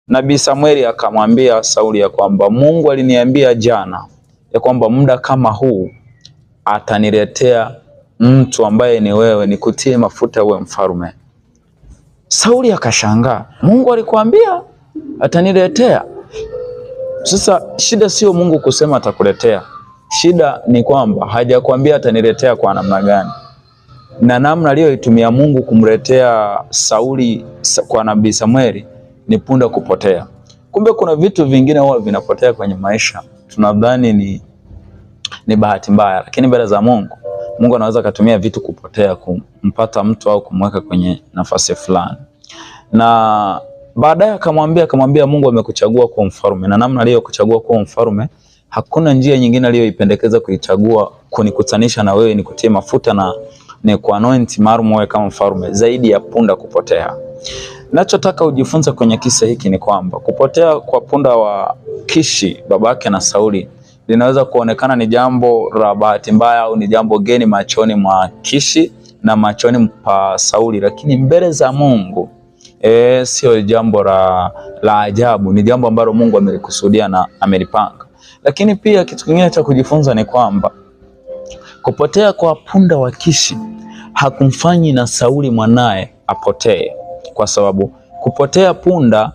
Nabii Samueli akamwambia Sauli ya kwamba Mungu aliniambia jana ya kwamba muda kama huu ataniletea mtu ambaye ni wewe, nikutie mafuta uwe mfalme. Sauli akashangaa, Mungu alikuambia ataniletea? Sasa shida sio Mungu kusema atakuletea. Shida ni kwamba hajakwambia ataniletea kwa namna gani. Na namna aliyoitumia Mungu kumletea Sauli kwa Nabii Samueli ni punda kupotea. Kumbe kuna vitu vingine huwa vinapotea kwenye maisha. Tunadhani ni bahati mbaya, lakini mbele za Mungu, Mungu anaweza kutumia vitu kupotea kumpata mtu au kumweka kwenye nafasi fulani. Na baadaye akamwambia Mungu amekuchagua kuwa mfalme, na namna aliyokuchagua kuwa mfalme hakuna njia nyingine aliyoipendekeza kuichagua kunikutanisha na wewe, nikutie mafuta na ni kuanoint maalum wewe kama mfalme, zaidi ya punda kupotea. Nachotaka ujifunze kwenye kisa hiki ni kwamba kupotea kwa punda wa Kishi babake na Sauli linaweza kuonekana ni jambo la bahati mbaya au ni jambo geni machoni mwa Kishi na machoni pa Sauli, lakini mbele za Mungu sio jambo la ajabu, ni jambo ambalo Mungu amelikusudia na amelipanga. Lakini pia kitu kingine cha kujifunza ni kwamba kupotea kwa punda wa Kishi hakumfanyi na Sauli mwanae apotee, kwa sababu kupotea punda